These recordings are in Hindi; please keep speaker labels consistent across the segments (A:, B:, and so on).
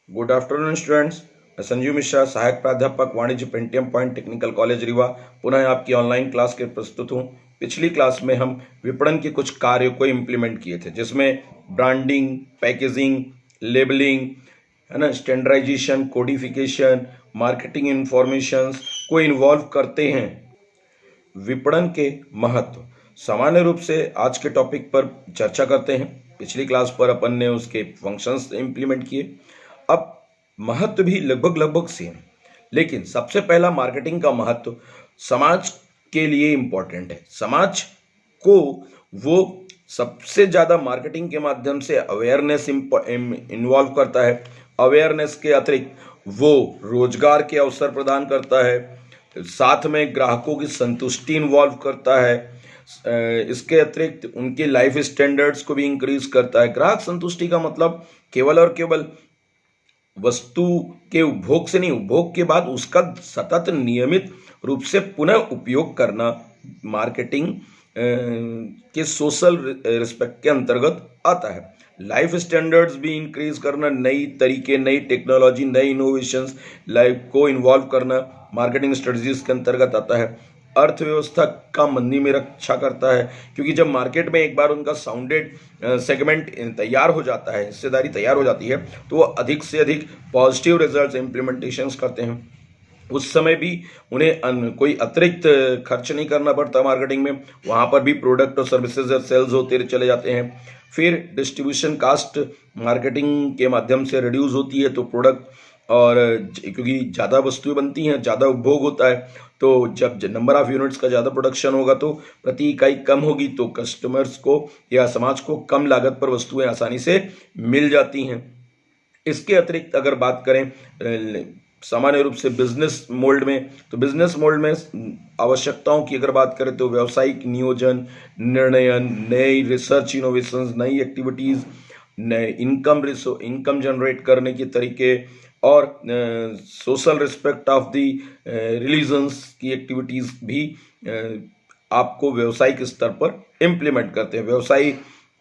A: Good afternoon students. मैं संजीव मिश्रा, सहायक प्राध्यापक वाणिज्य, Pentium point technical college Rewa, पुनः आपकी ऑनलाइन क्लास के प्रस्तुत हूँ। पिछली क्लास में हम विपणन के कुछ कार्यों को इम्प्लीमेंट किए थे, जिसमें ब्रांडिंग, पैकेजिंग, लेबलिंग, है ना, स्टैंडर्डाइजेशन, कोडिफिकेशन, मार्केटिंग इंफॉर्मेशंस को इन्वॉल्व करते हैं। विपणन के महत्व सामान्य रूप से आज के टॉपिक पर चर्चा करते हैं। पिछली क्लास पर अपन ने उसके फंक्शंस इम्प्लीमेंट किए। अब महत्व भी लगभग सेम, लेकिन सबसे पहला मार्केटिंग का महत्व समाज के लिए इम्पोर्टेंट है। समाज को वो सबसे ज़्यादा मार्केटिंग के माध्यम से अवेयरनेस इन्वॉल्व करता है। अवेयरनेस के अतिरिक्त वो रोजगार के अवसर प्रदान करता है, साथ में ग्राहकों की संतुष्टि इन्वॉल्व करता है, इसके अतिरिक्त उनके लाइफ स्टैंडर्ड्स को भी इंक्रीज करता है। ग्राहक संतुष्टि का मतलब केवल और केवल वस्तु के उपभोग से नहीं, उपभोग के बाद उसका सतत नियमित रूप से पुनः उपयोग करना मार्केटिंग के सोशल रिस्पेक्ट के अंतर्गत आता है। लाइफ स्टैंडर्ड्स भी इंक्रीज करना, नई तरीके, नई टेक्नोलॉजी, नई इनोवेशंस लाइफ को इन्वॉल्व करना मार्केटिंग स्ट्रेटजीज के अंतर्गत आता है। अर्थव्यवस्था का मंदी में रक्षा करता है, क्योंकि जब मार्केट में एक बार उनका साउंडेड सेगमेंट तैयार हो जाता है, हिस्सेदारी तैयार हो जाती है, तो वो अधिक से अधिक पॉजिटिव रिजल्ट्स इम्प्लीमेंटेशंस करते हैं। उस समय भी उन्हें कोई अतिरिक्त खर्च नहीं करना पड़ता मार्केटिंग में, वहाँ पर भी प्रोडक्ट और सर्विसेज और सेल्स होते चले जाते हैं। फिर डिस्ट्रीब्यूशन कास्ट मार्केटिंग के माध्यम से रिड्यूस होती है, तो प्रोडक्ट और क्योंकि ज़्यादा वस्तुएं बनती हैं, ज़्यादा उपभोग होता है, तो जब नंबर ऑफ यूनिट्स का ज़्यादा प्रोडक्शन होगा तो प्रति इकाई कम होगी, तो कस्टमर्स को या समाज को कम लागत पर वस्तुएं आसानी से मिल जाती हैं। इसके अतिरिक्त अगर बात करें सामान्य रूप से बिजनेस मोल्ड में, तो बिजनेस मोल्ड में आवश्यकताओं की अगर बात करें तो व्यावसायिक नियोजन, निर्णयन, नई रिसर्च इनोवेशंस, नई एक्टिविटीज़, नए इनकम जनरेट करने के तरीके और social respect of the religions की एक्टिविटीज़ भी आपको व्यावसायिक स्तर पर इम्प्लीमेंट करते हैं। व्यवसाय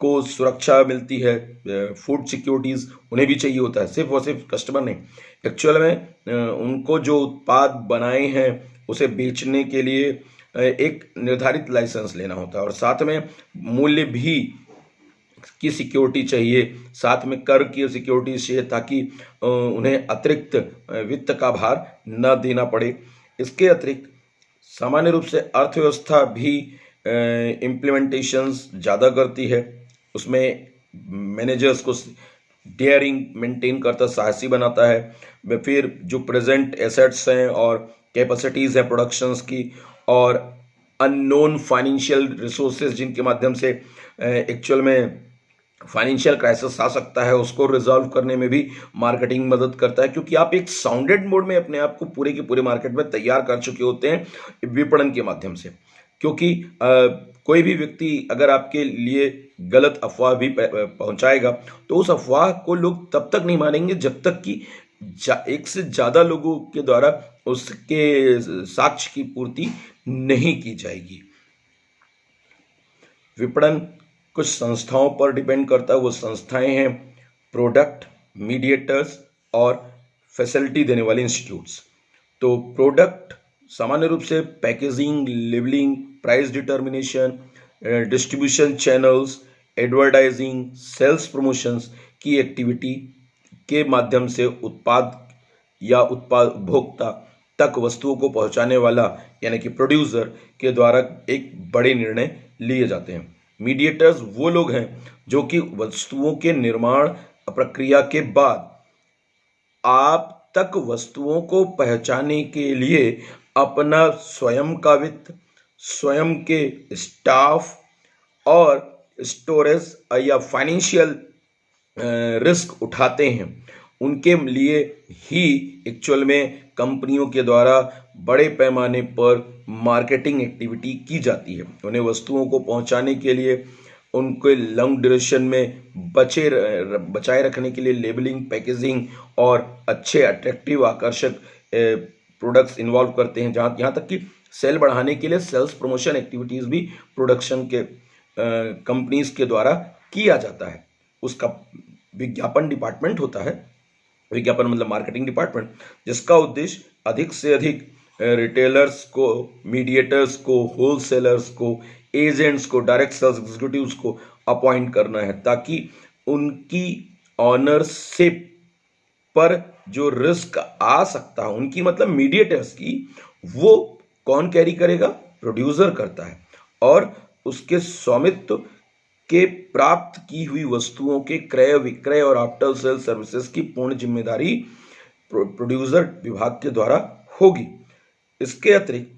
A: को सुरक्षा मिलती है, फूड सिक्योरिटीज़ उन्हें भी चाहिए होता है, सिर्फ और सिर्फ कस्टमर नहीं। एक्चुअल में उनको जो उत्पाद बनाए हैं उसे बेचने के लिए एक निर्धारित लाइसेंस लेना होता है, और साथ में मूल्य भी की सिक्योरिटी चाहिए, साथ में कर की सिक्योरिटी चाहिए, ताकि उन्हें अतिरिक्त वित्त का भार न देना पड़े। इसके अतिरिक्त सामान्य रूप से अर्थव्यवस्था भी इम्प्लीमेंटेशंस ज़्यादा करती है। उसमें मैनेजर्स को डेयरिंग मेंटेन करता, साहसी बनाता है। फिर जो प्रेजेंट एसेट्स हैं और कैपेसिटीज़ हैं प्रोडक्शंस की, और अननोन फाइनेंशियल रिसोर्सेज जिनके माध्यम से एक्चुअल में फाइनेंशियल क्राइसिस आ सकता है, उसको रिजॉल्व करने में भी मार्केटिंग मदद करता है, क्योंकि आप एक साउंडेड मोड में अपने आप को पूरे के पूरे मार्केट में तैयार कर चुके होते हैं विपणन के माध्यम से। क्योंकि कोई भी व्यक्ति अगर आपके लिए गलत अफवाह भी पहुंचाएगा, तो उस अफवाह को लोग तब तक नहीं मानेंगे जब तक कि एक से ज़्यादा लोगों के द्वारा उसके साक्ष्य की पूर्ति नहीं की जाएगी। विपणन कुछ संस्थाओं पर डिपेंड करता है। वो संस्थाएं हैं प्रोडक्ट, मीडिएटर्स और फैसिलिटी देने वाले इंस्टीट्यूट्स। तो प्रोडक्ट सामान्य रूप से packaging, labelling, price determination, distribution channels, advertising, sales promotions की एक्टिविटी के माध्यम से उत्पाद या उत्पाद उपभोक्ता तक वस्तुओं को पहुंचाने वाला यानी कि प्रोड्यूसर के द्वारा एक बड़े निर्णय लिए जाते हैं। मीडिएटर्स वो लोग हैं जो कि वस्तुओं के निर्माण प्रक्रिया के बाद आप तक वस्तुओं को पहुंचाने के लिए अपना स्वयं का वित्त, स्वयं के स्टाफ और स्टोरेज या फाइनेंशियल रिस्क उठाते हैं। उनके लिए ही एक्चुअल में कंपनियों के द्वारा बड़े पैमाने पर मार्केटिंग एक्टिविटी की जाती है। उन्हें वस्तुओं को पहुंचाने के लिए, उनके लॉन्ग ड्यूरेशन में बचाए रखने के लिए लेबलिंग, पैकेजिंग और अच्छे अट्रैक्टिव आकर्षक प्रोडक्ट्स इन्वॉल्व करते हैं। यहाँ तक कि सेल बढ़ाने के लिए सेल्स प्रमोशन एक्टिविटीज़ भी प्रोडक्शन के कंपनीज के द्वारा किया जाता है। उसका विज्ञापन डिपार्टमेंट होता है। विज्ञापन मतलब मार्केटिंग डिपार्टमेंट, जिसका उद्देश्य अधिक से अधिक रिटेलर्स को, मीडिएटर्स को, होलसेलर्स को, एजेंट्स को, डायरेक्ट सेल्स एग्जीक्यूटिव्स को अपॉइंट करना है, ताकि उनकी ऑनरशिप पर जो रिस्क आ सकता है, उनकी मतलब मीडिएटर्स की, वो कौन कैरी करेगा? प्रोड्यूसर करता है। और उसके स्वामित्व के प्राप्त की हुई वस्तुओं के क्रय विक्रय और आफ्टर सेल सर्विसेज की पूर्ण जिम्मेदारी प्रोड्यूसर विभाग के द्वारा होगी। इसके अतिरिक्त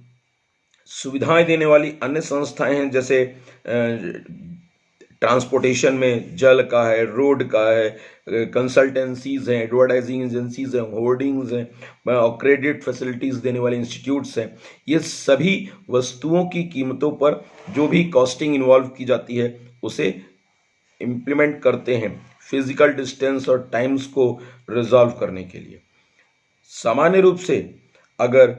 A: सुविधाएं देने वाली अन्य संस्थाएं हैं, जैसे ट्रांसपोर्टेशन में जल का है, रोड का है, कंसल्टेंसीज हैं, एडवर्टाइजिंग एजेंसीज हैं, होर्डिंग्स हैं और क्रेडिट फैसिलिटीज देने वाले इंस्टीट्यूट्स हैं। ये सभी वस्तुओं की कीमतों पर जो भी कॉस्टिंग इन्वॉल्व की जाती है उसे इम्प्लीमेंट करते हैं, फिजिकल डिस्टेंस और टाइम्स को रिजॉल्व करने के लिए। सामान्य रूप से अगर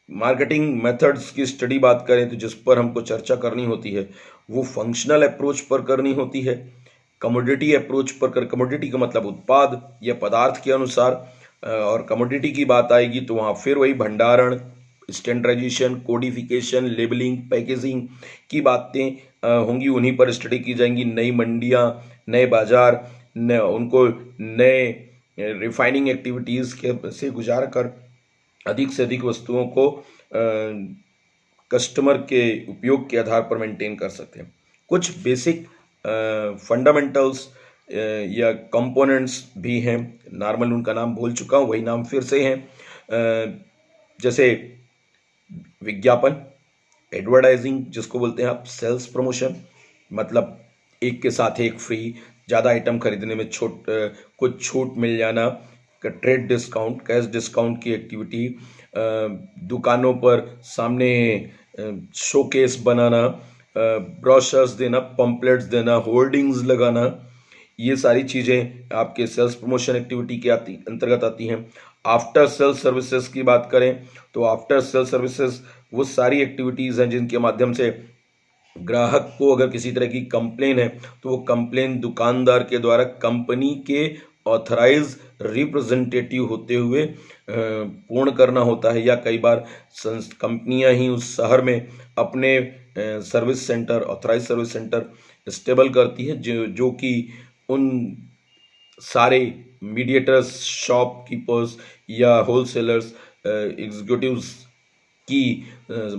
A: मार्केटिंग मेथड्स की स्टडी बात करें तो जिस पर हमको चर्चा करनी होती है वो फंक्शनल अप्रोच पर करनी होती है, कमोडिटी अप्रोच पर कमोडिटी का मतलब उत्पाद या पदार्थ के अनुसार, और कमोडिटी की बात आएगी तो वहाँ फिर वही भंडारण, स्टैंडर्डाइजेशन, कोडिफिकेशन, लेबलिंग, पैकेजिंग की बातें होंगी, उन्हीं पर स्टडी की जाएंगी। नई मंडियाँ, नए बाजार, उनको नए रिफाइनिंग एक्टिविटीज़ के से गुजार कर अधिक से अधिक वस्तुओं को कस्टमर के उपयोग के आधार पर मेंटेन कर सकते हैं। कुछ बेसिक फंडामेंटल्स या कंपोनेंट्स भी हैं, नॉर्मल उनका नाम भूल चुका हूँ, वही नाम फिर से हैं, जैसे विज्ञापन, एडवर्टाइजिंग जिसको बोलते हैं आप, सेल्स प्रमोशन मतलब एक के साथ एक फ्री, ज़्यादा आइटम खरीदने में कुछ छूट मिल जाना, ट्रेड डिस्काउंट, कैश डिस्काउंट की एक्टिविटी, दुकानों पर सामने शोकेस बनाना, ब्रोशर्स देना, पम्पलेट्स देना, होर्डिंग्स लगाना, ये सारी चीज़ें आपके सेल्स प्रमोशन एक्टिविटी के अंतर्गत आती हैं। आफ्टर सेल सर्विसेज की बात करें तो आफ्टर सेल सर्विसेज वो सारी एक्टिविटीज़ हैं जिनके माध्यम से ग्राहक को अगर किसी तरह की कंप्लेन है तो वो कंप्लेन दुकानदार के द्वारा कंपनी के ऑथराइज रिप्रेजेंटेटिव होते हुए पूर्ण करना होता है, या कई बार कंपनियां ही उस शहर में अपने service centre, authorise service centre stable करती है, जो कि उन सारे मीडिएटर्स, शॉपकीपर्स या होलसेलर्स, एग्जीक्यूटिव्स की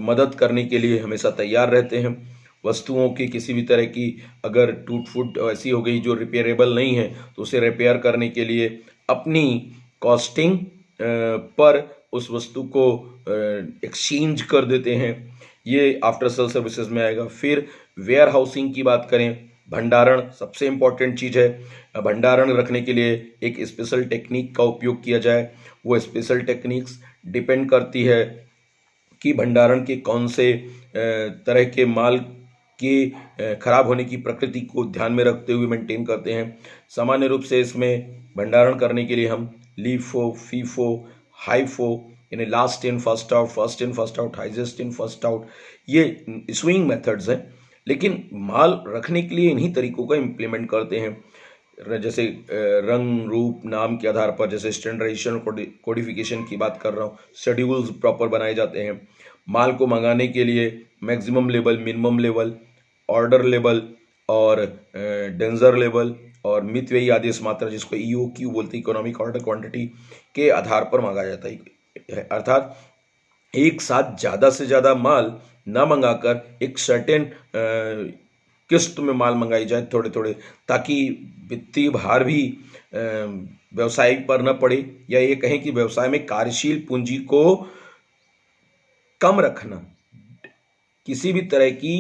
A: मदद करने के लिए हमेशा तैयार रहते हैं। वस्तुओं की किसी भी तरह की अगर टूट फूट ऐसी हो गई जो रिपेयरेबल नहीं है तो उसे रिपेयर करने के लिए अपनी कॉस्टिंग पर उस वस्तु को एक्सचेंज कर देते हैं। ये आफ्टर सेल सर्विसेज में आएगा। फिर वेयर हाउसिंग की बात करें, भंडारण सबसे इम्पॉर्टेंट चीज़ है। भंडारण रखने के लिए एक स्पेशल टेक्निक का उपयोग किया जाए। वो स्पेशल टेक्निक्स डिपेंड करती है कि भंडारण के कौन से तरह के माल के खराब होने की प्रकृति को ध्यान में रखते हुए मेंटेन करते हैं। सामान्य रूप से इसमें भंडारण करने के लिए हम लीफो, फीफो, हाइफो यानी last in first out, first in first out, highest in first out, ये स्विंग मेथड्स हैं, लेकिन माल रखने के लिए इन्हीं तरीकों का इम्प्लीमेंट करते हैं। जैसे रंग, रूप, नाम के आधार पर, जैसे स्टैंडर्डाइजेशन, कोडिफिकेशन की बात कर रहा हूँ, शेड्यूल्स प्रॉपर बनाए जाते हैं। माल को मंगाने के लिए maximum level, minimum level, order level और डेंजर लेवल और मितव्ययी आदेश मात्रा, जिसको EOQ बोलते हैं, इकोनॉमिक ऑर्डर क्वांटिटी के आधार पर मंगाया जाता है। अर्थात एक साथ ज़्यादा से ज़्यादा माल ना मंगाकर एक सर्टेन किस्त में माल मंगाई जाए थोड़े थोड़े, ताकि वित्तीय भार भी व्यवसाय पर न पड़े, या ये कहें कि व्यवसाय में कार्यशील पूंजी को कम रखना, किसी भी तरह की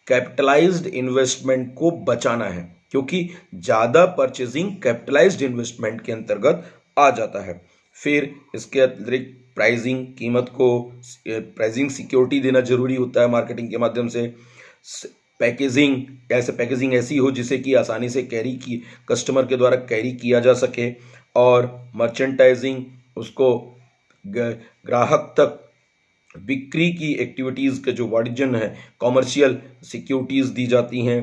A: कैपिटलाइज्ड इन्वेस्टमेंट को बचाना है, क्योंकि ज़्यादा परचेजिंग कैपिटलाइज्ड इन्वेस्टमेंट के अंतर्गत आ जाता है। फिर इसके अतिरिक्त प्राइसिंग, कीमत को प्राइसिंग सिक्योरिटी देना जरूरी होता है मार्केटिंग के माध्यम से। पैकेजिंग, कैसे पैकेजिंग ऐसी हो जिसे कि आसानी से कस्टमर के द्वारा कैरी किया जा सके। और मर्चेंटाइजिंग, उसको ग्राहक तक बिक्री की एक्टिविटीज़ के जो वाणिज्यन है, कॉमर्शियल सिक्योरिटीज़ दी जाती हैं।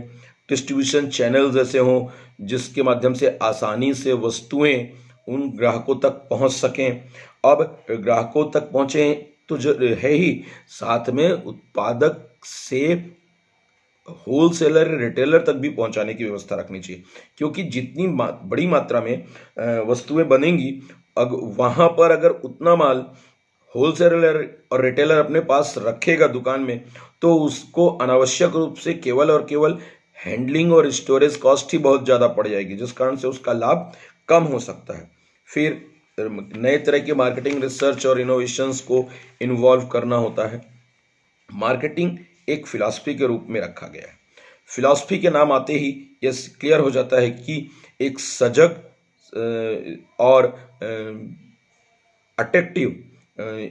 A: डिस्ट्रीब्यूशन चैनल्स ऐसे हों जिसके माध्यम से आसानी से वस्तुएं उन ग्राहकों तक पहुंच सकें। अब ग्राहकों तक पहुंचे तो जो है ही, साथ में उत्पादक से होलसेलर रिटेलर तक भी पहुंचाने की व्यवस्था रखनी चाहिए, क्योंकि जितनी बड़ी मात्रा में वस्तुएं बनेंगी, वहां पर अगर उतना माल होलसेलर और रिटेलर अपने पास रखेगा दुकान में, तो उसको अनावश्यक रूप से केवल और केवल हैंडलिंग और स्टोरेज कॉस्ट ही बहुत ज़्यादा पड़ जाएगी, जिस कारण से उसका लाभ कम हो सकता है। फिर नए तरह के मार्केटिंग रिसर्च और इनोवेशंस को इन्वॉल्व करना होता है। मार्केटिंग एक फिलॉसफी के रूप में रखा गया है। फिलॉसफी के नाम आते ही यह क्लियर हो जाता है कि एक सजग और अट्रैक्टिव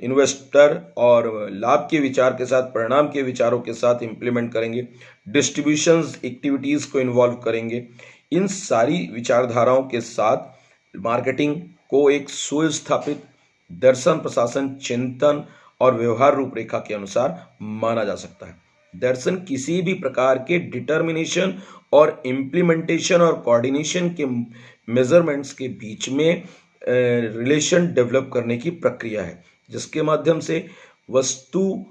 A: इन्वेस्टर और लाभ के विचार के साथ, परिणाम के विचारों के साथ इम्प्लीमेंट करेंगे, डिस्ट्रीब्यूशन एक्टिविटीज़ को इन्वॉल्व करेंगे। इन सारी विचारधाराओं के साथ मार्केटिंग को एक सुस्थापित दर्शन, प्रशासन, चिंतन और व्यवहार रूपरेखा के अनुसार माना जा सकता है। दर्शन किसी भी प्रकार के डिटर्मिनेशन और इम्प्लीमेंटेशन और कोऑर्डिनेशन के मेजरमेंट्स के बीच में रिलेशन डेवलप करने की प्रक्रिया है, जिसके माध्यम से वस्तु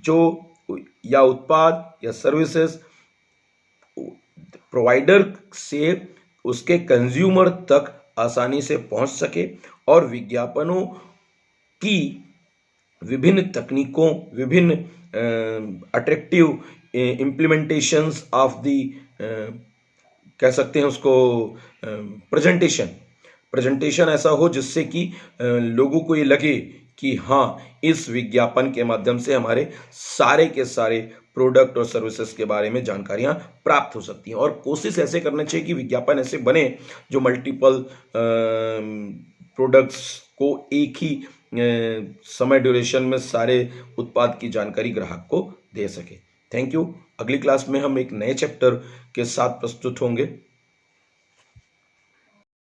A: जो या उत्पाद या सर्विसेज प्रोवाइडर से उसके कंज्यूमर तक आसानी से पहुंच सके और विज्ञापनों की विभिन्न तकनीकों, विभिन्न अट्रैक्टिव इम्प्लीमेंटेशंस ऑफ द कह सकते हैं उसको प्रेजेंटेशन ऐसा हो जिससे कि लोगों को ये लगे कि हाँ, इस विज्ञापन के माध्यम से हमारे सारे के सारे प्रोडक्ट और सर्विसेज के बारे में जानकारियां प्राप्त हो सकती हैं। और कोशिश ऐसे करना चाहिए कि विज्ञापन ऐसे बने जो मल्टीपल प्रोडक्ट्स को एक ही समय ड्यूरेशन में सारे उत्पाद की जानकारी ग्राहक को दे सके। Thank you. अगली क्लास में हम एक नए चैप्टर के साथ प्रस्तुत होंगे।